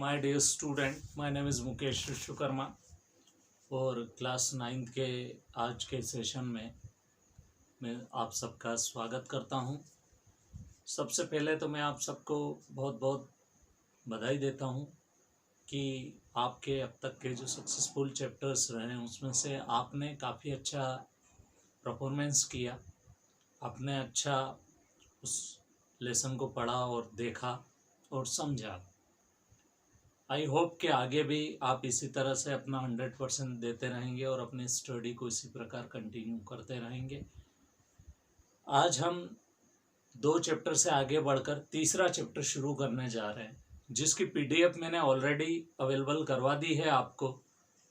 My dear student, my name is Mukesh Vishwakarma और class 9th के आज के सेशन में मैं आप सबका स्वागत करता हूं। सबसे पहले तो मैं आप सबको बहुत बहुत बधाई देता हूं कि आपके अब तक के जो सक्सेसफुल चैप्टर्स रहे हैं उसमें से आपने काफ़ी अच्छा परफॉर्मेंस किया। आपने अच्छा उस लेसन को पढ़ा और देखा और समझा। आई होप कि आगे भी आप इसी तरह से अपना 100% देते रहेंगे और अपनी स्टडी को इसी प्रकार कंटिन्यू करते रहेंगे। आज हम 2 चैप्टर से आगे बढ़कर तीसरा चैप्टर शुरू करने जा रहे हैं, जिसकी पीडीएफ मैंने ऑलरेडी अवेलेबल करवा दी है आपको।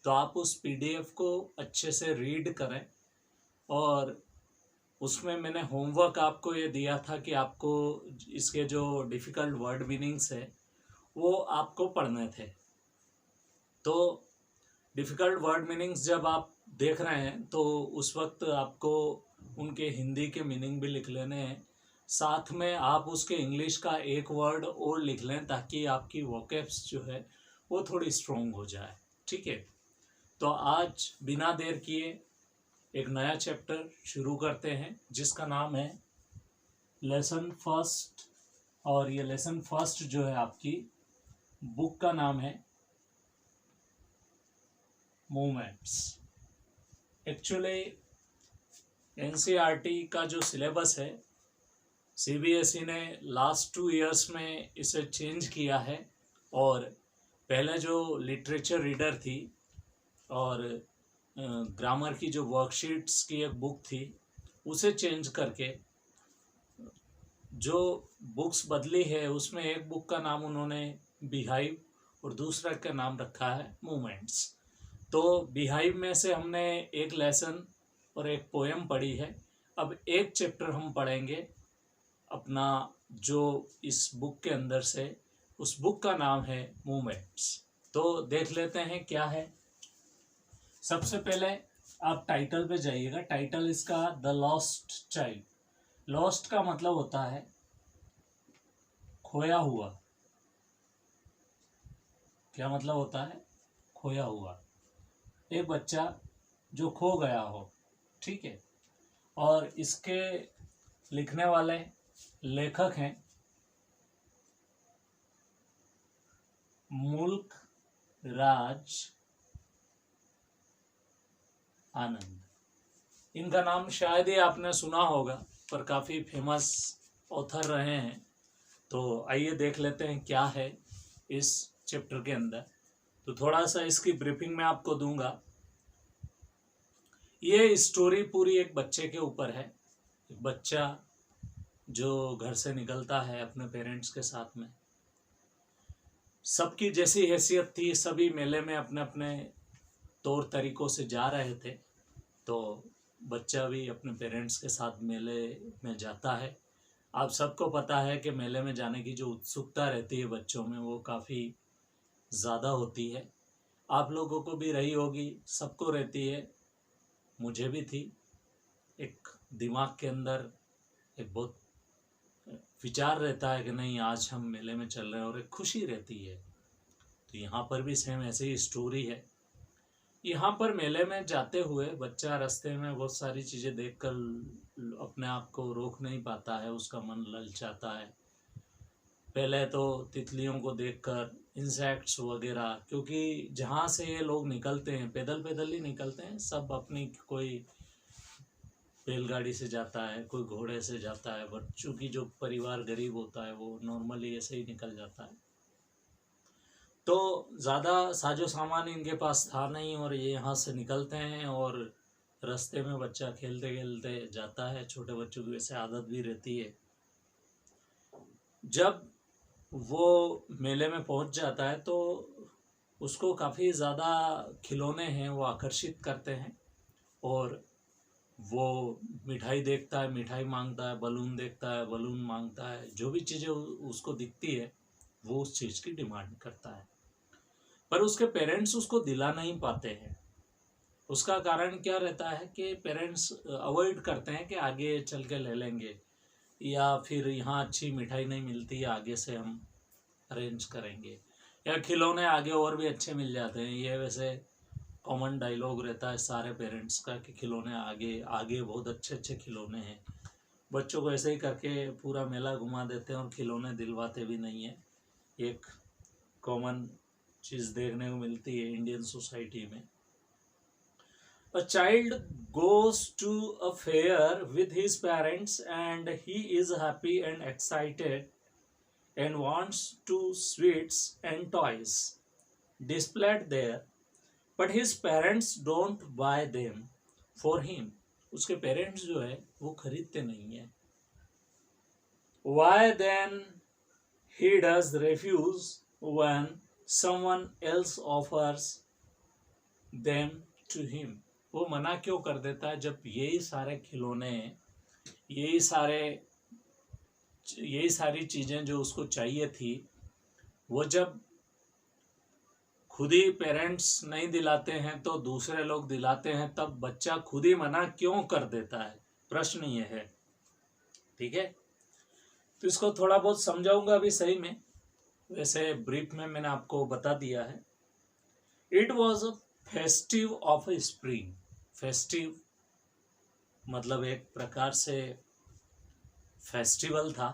तो आप उस पीडीएफ को अच्छे से रीड करें और उसमें मैंने होमवर्क आपको ये दिया था कि आपको इसके जो डिफ़िकल्ट वर्ड मीनिंग्स है वो आपको पढ़ने थे। तो डिफ़िकल्ट वर्ड मीनिंग्स जब आप देख रहे हैं तो उस वक्त आपको उनके हिंदी के मीनिंग भी लिख लेने हैं, साथ में आप उसके इंग्लिश का एक वर्ड और लिख लें ताकि आपकी वोकैब्स जो है वो थोड़ी स्ट्रॉन्ग हो जाए। ठीक है, तो आज बिना देर किए एक नया चैप्टर शुरू करते हैं जिसका नाम है लेसन फर्स्ट। और ये लेसन फर्स्ट जो है आपकी बुक का नाम है मूवमेंट्स। एक्चुअली एनसीईआरटी का जो सिलेबस है सीबीएसई ने लास्ट 2 इयर्स में इसे चेंज किया है और पहले जो लिटरेचर रीडर थी और ग्रामर की जो वर्कशीट्स की एक बुक थी उसे चेंज करके जो बुक्स बदली है उसमें एक बुक का नाम उन्होंने बिहाइव और दूसरा का नाम रखा है मूवमेंट्स। तो बिहाइव में से हमने एक लेसन और एक पोएम पढ़ी है। अब एक चैप्टर हम पढ़ेंगे अपना जो इस बुक के अंदर से, उस बुक का नाम है मूवमेंट्स। तो देख लेते हैं क्या है। सबसे पहले आप टाइटल पे जाइएगा। टाइटल इसका द लॉस्ट चाइल्ड। लॉस्ट का मतलब होता है खोया हुआ। क्या मतलब होता है? खोया हुआ, एक बच्चा जो खो गया हो। ठीक है, और इसके लिखने वाले लेखक हैं मुल्क राज आनंद। इनका नाम शायद ही आपने सुना होगा पर काफ़ी फेमस ऑथर रहे हैं। तो आइए देख लेते हैं क्या है इस चैप्टर के अंदर। तो थोड़ा सा इसकी ब्रीफिंग मैं आपको दूंगा। ये स्टोरी पूरी एक बच्चे के ऊपर है। एक बच्चा जो घर से निकलता है अपने पेरेंट्स के साथ में। सबकी जैसी हैसियत थी, सभी मेले में अपने अपने तौर तरीकों से जा रहे थे। तो बच्चा भी अपने पेरेंट्स के साथ मेले में जाता है। आप सबको पता है कि मेले में जाने की जो उत्सुकता रहती है बच्चों में वो काफ़ी ज़्यादा होती है। आप लोगों को भी रही होगी, सबको रहती है, मुझे भी थी। एक दिमाग के अंदर एक बहुत विचार रहता है कि नहीं आज हम मेले में चल रहे हैं और एक खुशी रहती है। तो यहाँ पर भी सेम ऐसे ही स्टोरी है। यहाँ पर मेले में जाते हुए बच्चा रास्ते में बहुत सारी चीज़ें देखकर अपने आप को रोक नहीं पाता है, उसका मन ललचाता है। पहले तो तितलियों को देखकर, इंसेक्ट्स वगैरह, क्योंकि जहाँ से ये लोग निकलते हैं पैदल पैदल ही निकलते हैं सब। अपनी कोई बैलगाड़ी से जाता है, कोई घोड़े से जाता है, बट चूँकि जो परिवार गरीब होता है वो नॉर्मली ऐसे ही निकल जाता है। तो ज़्यादा साजो सामान इनके पास था नहीं और ये यहाँ से निकलते हैं और रास्ते में बच्चा खेलते खेलते जाता है। छोटे बच्चों की वैसे आदत भी रहती है। जब वो मेले में पहुँच जाता है तो उसको काफ़ी ज़्यादा खिलौने हैं वो आकर्षित करते हैं और वो मिठाई देखता है, मिठाई मांगता है, बलून देखता है, बलून मांगता है। जो भी चीज़ें उसको दिखती है वो उस चीज़ की डिमांड करता है, पर उसके पेरेंट्स उसको दिला नहीं पाते हैं। उसका कारण क्या रहता है कि पेरेंट्स अवॉइड करते हैं कि आगे चल के ले लेंगे, या फिर यहाँ अच्छी मिठाई नहीं मिलती है, आगे से हम अरेंज करेंगे। या खिलौने आगे और भी अच्छे मिल जाते हैं। ये वैसे कॉमन डायलॉग रहता है सारे पेरेंट्स का कि खिलौने आगे आगे बहुत अच्छे अच्छे खिलौने हैं। बच्चों को ऐसे ही करके पूरा मेला घुमा देते हैं और खिलौने दिलवाते भी नहीं है। एक कॉमन चीज़ देखने को मिलती है इंडियन सोसाइटी में। A child goes to a fair with his parents and he is happy and excited and wants to sweets and toys displayed there, but his parents don't buy them for him. उसके parents जो है वो खरीदते नहीं है। Why then he does refuse when someone else offers them to him? वो मना क्यों कर देता है जब यही सारे खिलौने, यही सारी चीज़ें जो उसको चाहिए थी, वो जब खुद ही पेरेंट्स नहीं दिलाते हैं तो दूसरे लोग दिलाते हैं, तब बच्चा खुद ही मना क्यों कर देता है? प्रश्न ये है। ठीक है, तो इसको थोड़ा बहुत समझाऊंगा अभी सही में। वैसे ब्रीफ में मैंने आपको बता दिया है। It was a festive of A spring. Festive मतलब एक प्रकार से फेस्टिवल था।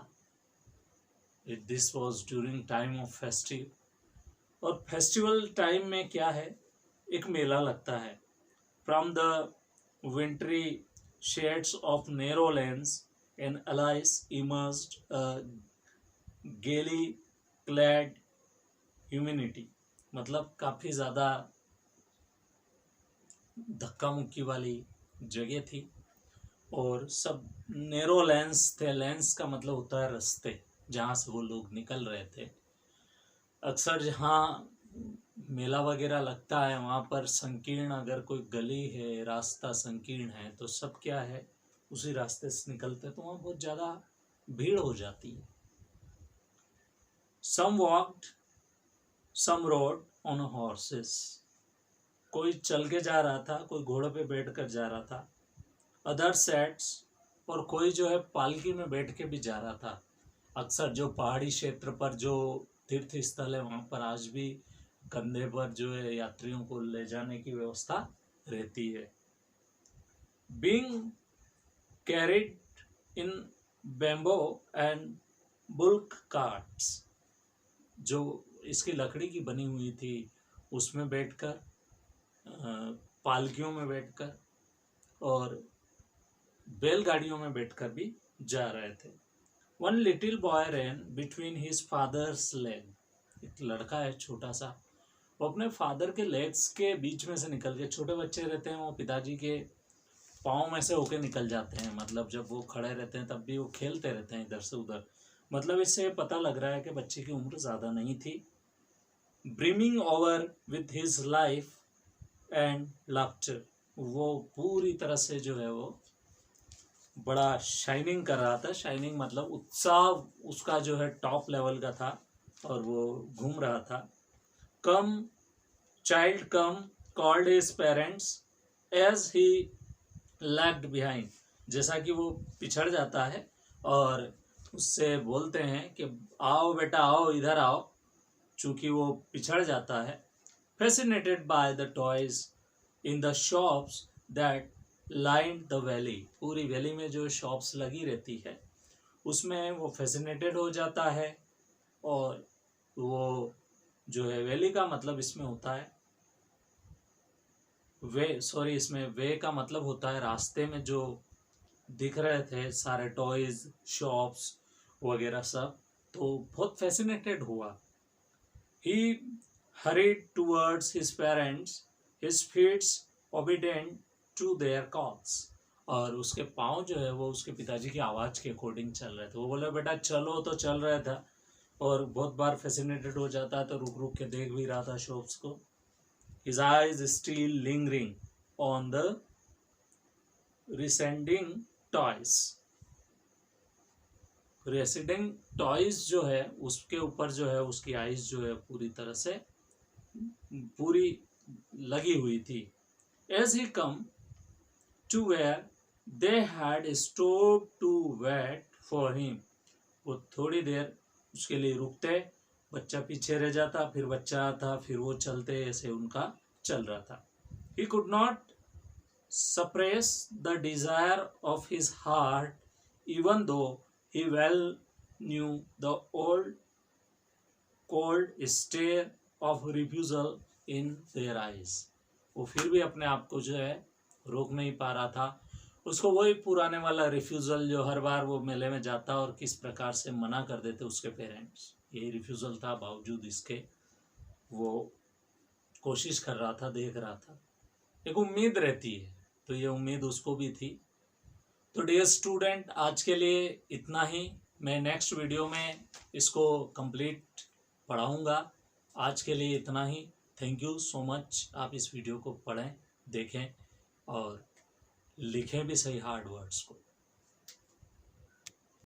This was during time of festive. और फेस्टिवल टाइम में क्या है, एक मेला लगता है। From the wintry shades of narrow lens and Alice immersed गेली क्लैड ह्यूमिनिटी। मतलब काफ़ी ज़्यादा धक्का मुक्की वाली जगह थी और सब नेरो लेंस थे। लेंस का मतलब होता है रास्ते, जहाँ से वो लोग निकल रहे थे। अक्सर जहाँ मेला वगैरह लगता है वहाँ पर संकीर्ण, अगर कोई गली है, रास्ता संकीर्ण है, तो सब क्या है उसी रास्ते से निकलते, तो वहाँ बहुत ज़्यादा भीड़ हो जाती है। Some walked, some rode on horses. कोई चल के जा रहा था, कोई घोड़े पे बैठ कर जा रहा था। अदर सेट्स, और कोई जो है पालकी में बैठ के भी जा रहा था। अक्सर जो पहाड़ी क्षेत्र पर जो तीर्थ स्थल है वहाँ पर आज भी कंधे पर जो है यात्रियों को ले जाने की व्यवस्था रहती है। Being carried in bamboo and bulk carts, जो इसकी लकड़ी की बनी हुई थी उसमें बैठकर, पालकियों में बैठकर और बैलगाड़ियों में बैठकर भी जा रहे थे। वन लिटिल बॉय रैन बिटवीन हिज फादर्स लेग। एक लड़का है छोटा सा, वो अपने फादर के लेग्स के बीच में से निकल के, छोटे बच्चे रहते हैं वो पिताजी के पाँव में से होके निकल जाते हैं। मतलब जब वो खड़े रहते हैं तब भी वो खेलते रहते हैं इधर से उधर। मतलब इससे पता लग रहा है कि बच्चे की उम्र ज़्यादा नहीं थी। Brimming over with his life and laughter, वो पूरी तरह से जो है वो बड़ा शाइनिंग कर रहा था। शाइनिंग मतलब उत्साह उसका जो है टॉप लेवल का था और वो घूम रहा था। Come child come called his parents as he lagged behind. जैसा कि वो पिछड़ जाता है और उससे बोलते हैं कि आओ बेटा आओ, इधर आओ, चूँकि वो पिछड़ जाता है। Fascinated by the toys in the shops that line the valley. पूरी वैली में जो शॉप्स लगी रहती है उसमें वो फैसिनेटेड हो जाता है। और वो जो है, वैली का मतलब इसमें होता है इसमें वे का मतलब होता है रास्ते में जो दिख रहे थे सारे टॉयज, शॉप्स वगैरह सब, तो बहुत फैसिनेटेड हुआ। ही hurried towards his parents, his feet obedient to their calls। और उसके पाँव जो है वो उसके पिताजी की आवाज़ के अकॉर्डिंग चल रहे थे। वो बोले बेटा चलो, तो चल रहा था और बहुत बार फैसिनेटेड हो जाता है तो रुक रुक के देख भी रहा था शॉप्स को। His eyes still lingering on the receding toys। Resident toys जो है उसके ऊपर जो है उसकी आइज जो है पूरी तरह से पूरी लगी हुई थी। As he come to where they had stopped to wait for him, वो थोड़ी देर उसके लिए रुकते बच्चा पीछे रह जाता, फिर बच्चा आता, फिर वो चलते, ऐसे उनका चल रहा था। He could not suppress the desire of his heart, even though he well knew the old cold stare of refusal in their eyes। वो फिर भी अपने आप को जो है रोक नहीं पा रहा था। उसको वही पुराने वाला रिफ्यूज़ल, जो हर बार वो मेले में जाता और किस प्रकार से मना कर देते उसके पेरेंट्स, यही रिफ्यूज़ल था। बावजूद इसके वो कोशिश कर रहा था, देख रहा था। एक उम्मीद रहती है, तो ये उम्मीद उसको भी थी। तो डियर स्टूडेंट, आज के लिए इतना ही। मैं नेक्स्ट वीडियो में इसको कंप्लीट पढ़ाऊँगा। आज के लिए इतना ही। Thank you so much. आप इस वीडियो को पढ़ें, देखें और लिखें भी सही हार्ड वर्ड्स को।